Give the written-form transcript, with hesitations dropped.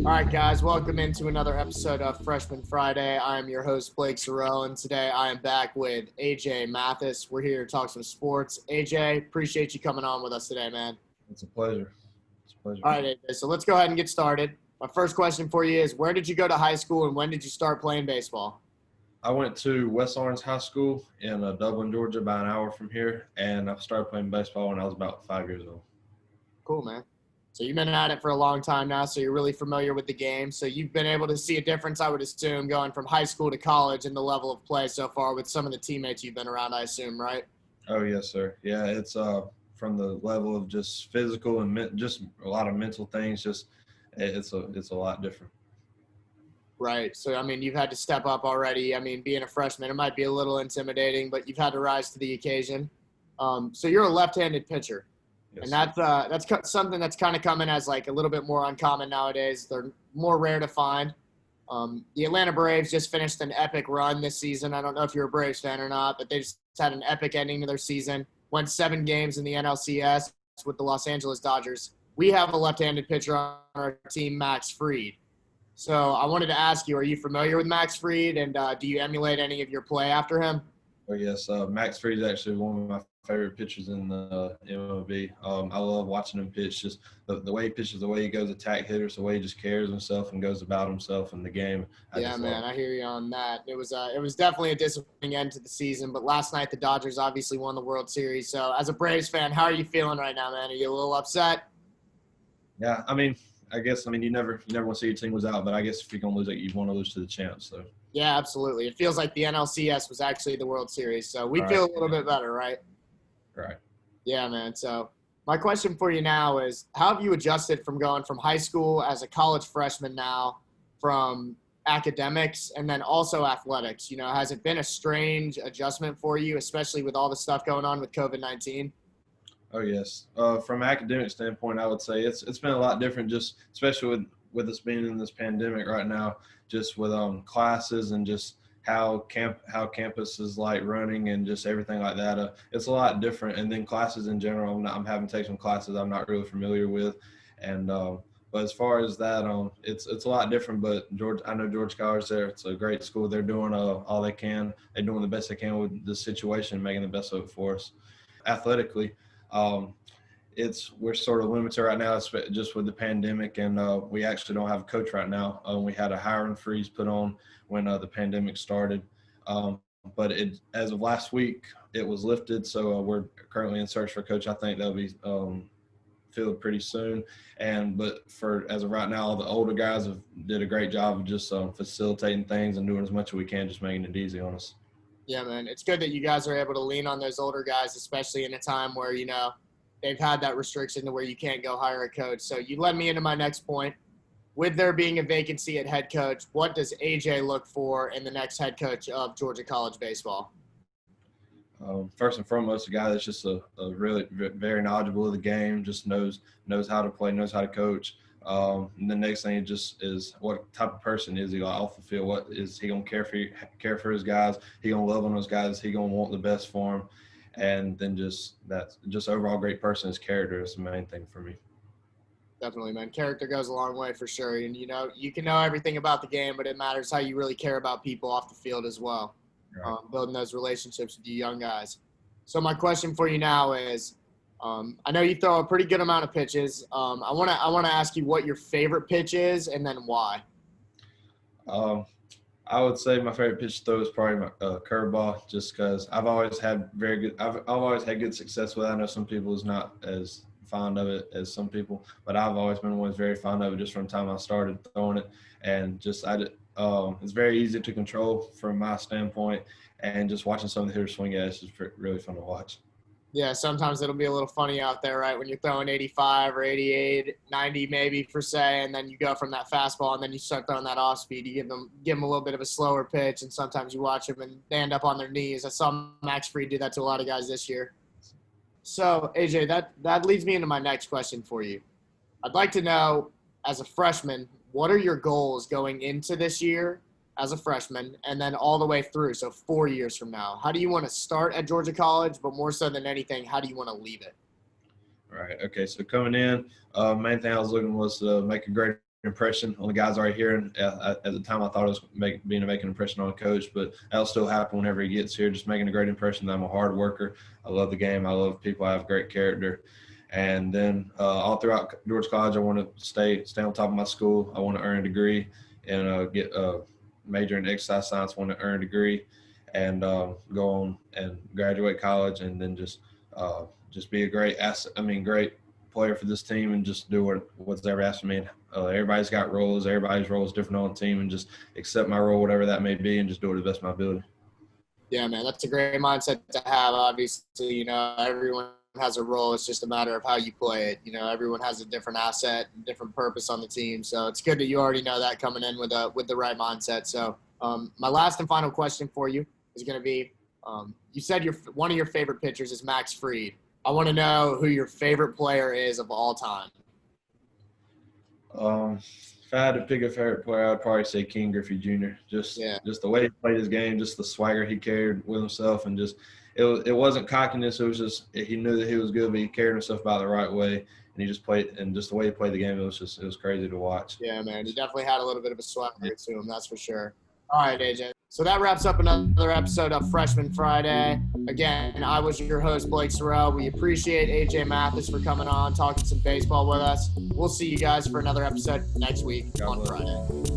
All right, guys, welcome into another episode of Freshman Friday. I am your host, Blake Sorrell, and today I am back with AJ Mathis. We're here to talk some sports. AJ, appreciate you coming on with us today, man. It's a pleasure. All right, AJ, so let's go ahead and get started. My first question for you is, where did you go to high school and when did you start playing baseball? I went to West Orange High School in Dublin, Georgia, about an hour from here, and I started playing baseball when I was about 5 years old. Cool, man. So you've been at it for a long time now, so you're really familiar with the game. So you've been able to see a difference, I would assume, going from high school to college in the level of play so far with some of the teammates you've been around, I assume, right? Oh, yes, sir. Yeah, it's from the level of just physical and just a lot of mental things. Just it's a lot different. Right. So, I mean, you've had to step up already. I mean, being a freshman, it might be a little intimidating, but you've had to rise to the occasion. So you're a left-handed pitcher. Yes, And that's something that's kind of coming as like a little bit more uncommon nowadays. They're more rare to find. The Atlanta Braves just finished an epic run this season. I don't know if you're a Braves fan or not, but they just had an epic ending to their season. Went 7 games in the NLCS with the Los Angeles Dodgers. We have a left-handed pitcher on our team, Max Fried. So I wanted to ask you, are you familiar with Max Fried, and do you emulate any of your play after him? Oh, yes. Max Fried is actually one of my favorite pitchers in the MLB. I love watching him pitch. Just the way he pitches, the way he goes attack hitters, the way he just carries himself and goes about himself in the game. Yeah, man, I hear you on that. It was definitely a disappointing end to the season, but last night the Dodgers obviously won the World Series. So as a Braves fan, how are you feeling right now, man? Are you a little upset? Yeah, I guess you never want to see your team lose out, but I guess if you're gonna lose it, you want to lose to the champs. So yeah, absolutely. It feels like the NLCS was actually the World Series, so we All feel right. a little bit better, right? Right. Yeah, man. So my question for you now is, how have you adjusted from going from high school as a college freshman now, from academics and then also athletics? You know, has it been a strange adjustment for you, especially with all the stuff going on with COVID-19? Oh, yes. From an academic standpoint, I would say it's been a lot different, just especially with us being in this pandemic right now, just with classes and just how campus is like running and just everything like that. It's a lot different. And then classes in general, I'm having to take some classes I'm not really familiar with. And but as far as that, it's a lot different. But I know George Scholar's there. It's a great school. They're doing all they can. They're doing the best they can with the situation, making the best of it for us. Athletically, we're sort of limited right now, just with the pandemic, and we actually don't have a coach right now. We had a hiring freeze put on when the pandemic started, but as of last week, it was lifted. So we're currently in search for a coach. I think that'll be filled pretty soon. But as of right now, all the older guys did a great job of just facilitating things and doing as much as we can, just making it easy on us. Yeah, man. It's good that you guys are able to lean on those older guys, especially in a time where, you know, they've had that restriction to where you can't go hire a coach. So you led me into my next point. With there being a vacancy at head coach, what does AJ look for in the next head coach of Georgia College baseball? First and foremost, a guy that's just a really very knowledgeable of the game, just knows how to play, knows how to coach. And the next thing is what type of person is he off the field? What is he gonna care for his guys? He gonna love on those guys? He gonna want the best for them? And then just overall great person. His character is the main thing for me. Definitely, man. Character goes a long way for sure. And, you know, you can know everything about the game, but it matters how you really care about people off the field as well. Right. Building those relationships with you young guys. So my question for you now is, I know you throw a pretty good amount of pitches. I want to ask you what your favorite pitch is and then why. I would say my favorite pitch to throw is probably my curveball, just because I've always had good success with it. I know some people is not as fond of it as some people, but I've always been one that's very fond of it just from the time I started throwing it. And it's very easy to control from my standpoint, and just watching some of the hitters swing at it is just really fun to watch. Yeah, sometimes it'll be a little funny out there, right, when you're throwing 85 or 88, 90 maybe per se, and then you go from that fastball and then you start throwing that off speed. You give them a little bit of a slower pitch, and sometimes you watch them and they end up on their knees. I saw Max Fried do that to a lot of guys this year. So, AJ, that leads me into my next question for you. I'd like to know, as a freshman, what are your goals going into this year as a freshman and then all the way through, so 4 years from now? How do you want to start at Georgia College, but more so than anything, how do you want to leave it? Right. Okay. So coming in, main thing I was looking was to make a great impression on the guys already here. And at the time, I thought it was being to make an impression on a coach, but that'll still happen whenever he gets here. Just making a great impression that I'm a hard worker. I love the game. I love people. I have great character. And then all throughout Georgia College, I want to stay on top of my school. I want to earn a degree and get a major in exercise science. Want to earn a degree and go on and graduate college, and then just be a great asset. Great player for this team, and just do what's ever asked of me. Everybody's got roles. Everybody's role is different on the team, and just accept my role, whatever that may be, and just do it to the best of my ability. Yeah, man, that's a great mindset to have. Obviously, everyone has a role. It's just a matter of how you play it. Everyone has a different asset, different purpose on the team. So it's good that you already know that coming in with the right mindset. So my last and final question for you is going to be, you said one of your favorite pitchers is Max Fried. I want to know who your favorite player is of all time. If I had to pick a favorite player, I'd probably say King Griffey Jr. Just the way he played his game, just the swagger he carried with himself, and just it wasn't cockiness. It was just he knew that he was good, but he carried himself about the right way, and he just played. And just the way he played the game, it was crazy to watch. Yeah, man, he definitely had a little bit of a swagger to him, that's for sure. All right, AJ. So that wraps up another episode of Freshman Friday. Again, I was your host, Blake Sorrell. We appreciate AJ Mathis for coming on, talking some baseball with us. We'll see you guys for another episode next week on Friday.